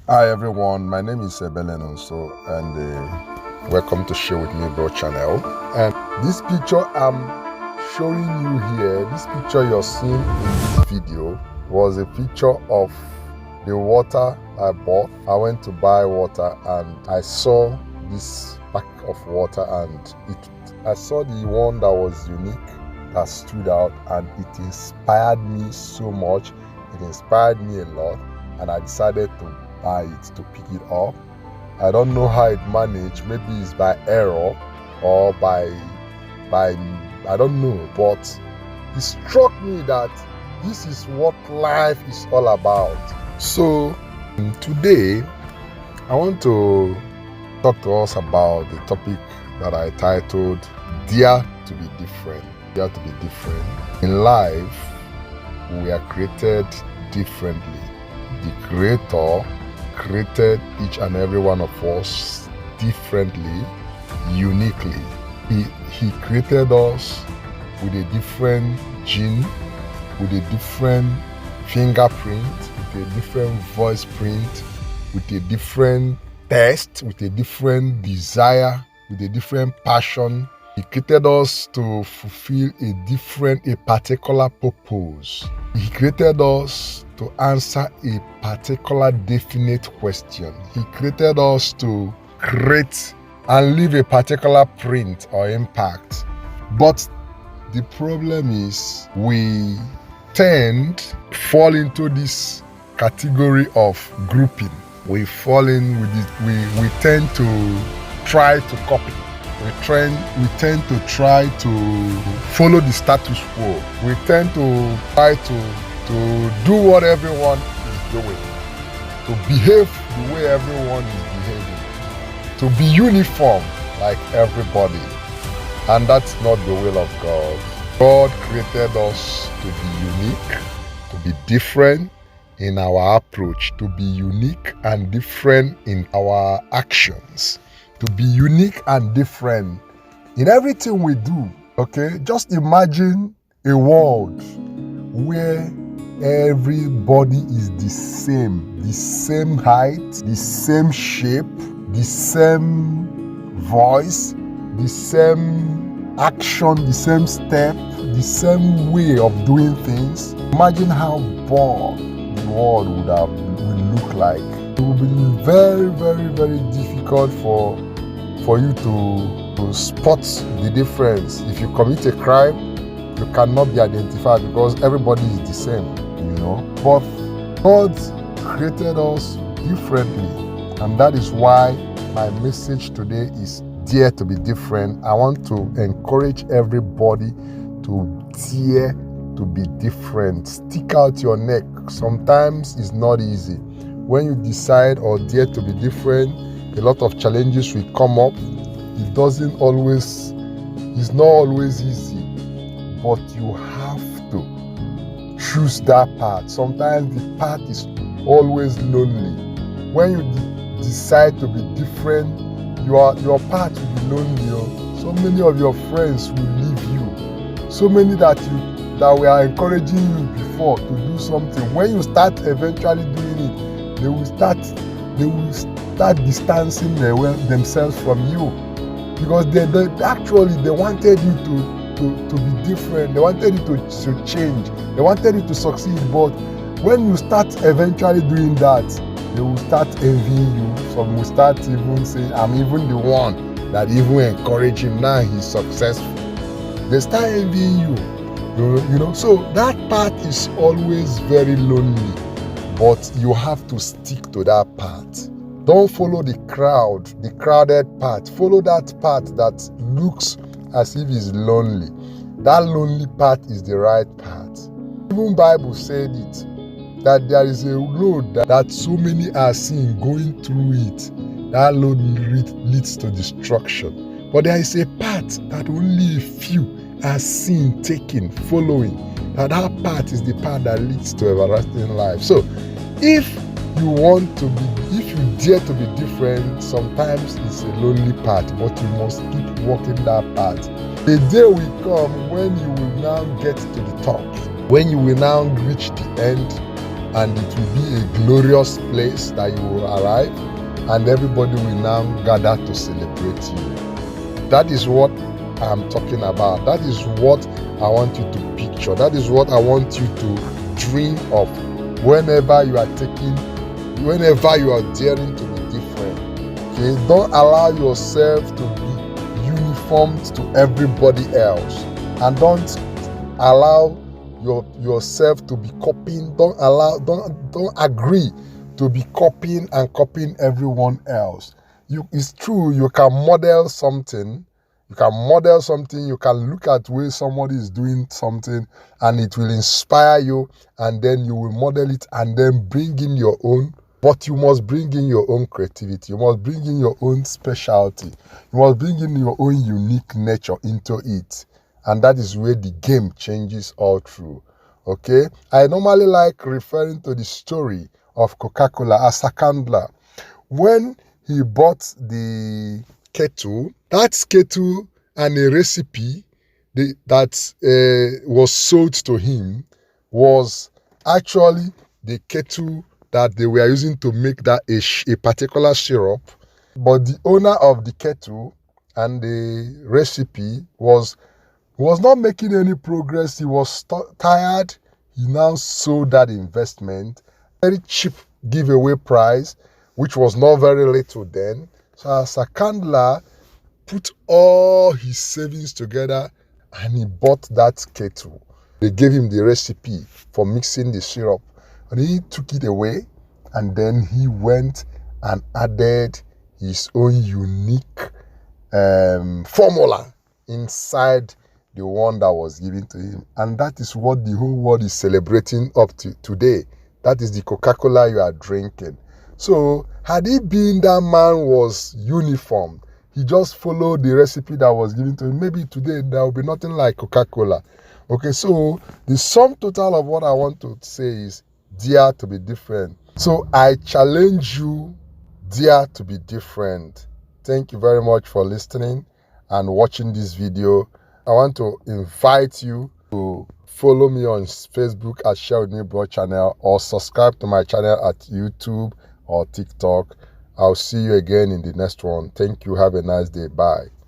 Hi everyone, my name is Belen Onso and welcome to Share With Me Bro channel. And this picture I'm showing you here, this picture you're seeing in this video was a picture of the water I bought. I went to buy water and I saw this pack of water and I saw the one that was unique, that stood out, and it inspired me so much. It inspired me a lot and I decided to buy it, to pick it up. I don't know how it managed. Maybe it's by error or by I don't know, but it struck me that this is what life is all about. So today I want to talk to us about the topic that I titled Dare to be Different. Dare to be different. In life, we are created differently. The Creator created each and every one of us differently, uniquely. He created us with a different gene, with a different fingerprint, with a different voice print, with a different taste, with a different desire, with a different passion. He created us to fulfill a particular purpose. He created us to answer a particular definite question. He created us to create and leave a particular print or impact. But the problem is we fall into this category of grouping. We fall in with it. We tend to try to copy. We tend to try to follow the status quo. We tend to try to do what everyone is doing, to behave the way everyone is behaving, to be uniform like everybody. And that's not the will of God. God created us to be unique, to be different in our approach, to be unique and different in our actions, to be unique and different in everything we do. Okay, just imagine a world where everybody is the same height, the same shape, the same voice, the same action, the same step, the same way of doing things. Imagine how bored the world would look like. It would be very, very, very difficult for you to spot the difference. If you commit a crime, you cannot be identified because everybody is the same, But God created us differently, and that is why my message today is dare to be different. I want to encourage everybody to dare to be different. Stick out your neck. Sometimes it's not easy. When you decide or dare to be different, a lot of challenges will come up. It's not always easy, but you have to choose that path. Sometimes the path is always lonely. When you decide to be different, your path will be lonely. So many of your friends will leave you. So many that were encouraging you before to do something. When you start eventually doing it, they will start distancing themselves from you, because they wanted you to be different. They wanted you to change. They wanted you to succeed. But when you start eventually doing that, they will start envying you. Some will start even saying, I'm even the one that even encourage him. Now he's successful. They start envying you. So that path is always very lonely, but you have to stick to that path. Don't follow the crowded path. Follow that path that looks as if it's lonely. That lonely path is the right path. Even Bible said it, that there is a road that so many are seeing going through it. That road leads to destruction. But there is a path that only a few are seen, taking, following. That path is the path that leads to everlasting life. So if you dare to be different, sometimes it's a lonely path, but you must keep walking that path. The day will come when you will now get to the top, when you will now reach the end, and it will be a glorious place that you will arrive, and everybody will now gather to celebrate you. That is what I'm talking about. That is what I want you to picture. That is what I want you to dream of whenever you are daring to be different. Okay? Don't allow yourself to be uniform to everybody else, and don't allow yourself to be copying. Don't agree to be copying everyone else. It's true, you can model something. You can look at where somebody is doing something, and it will inspire you, and then you will model it and then bring in your own. But you must bring in your own creativity. You must bring in your own specialty. You must bring in your own unique nature into it. And that is where the game changes all through. Okay? I normally like referring to the story of Coca-Cola as a candler. When he bought the kettle, that kettle and a recipe that was sold to him was actually the kettle that they were using to make that a particular syrup. But the owner of the kettle and the recipe was not making any progress. He was tired. He now sold that investment, very cheap giveaway price, which was not very little then. So as a candler, put all his savings together and he bought that kettle. They gave him the recipe for mixing the syrup, and he took it away, and then he went and added his own unique formula inside the one that was given to him. And that is what the whole world is celebrating up to today. That is the Coca-Cola you are drinking. So had it been that man was uniform, he just followed the recipe that was given to him, maybe today there will be nothing like Coca-Cola. Okay, so the sum total of what I want to say is dare to be different. So I challenge you, dare to be different. Thank you very much for listening and watching this video. I want to invite you to follow me on Facebook at Share With Me Bro channel, or subscribe to my channel at YouTube or TikTok. I'll see you again in the next one. Thank you. Have a nice day. Bye.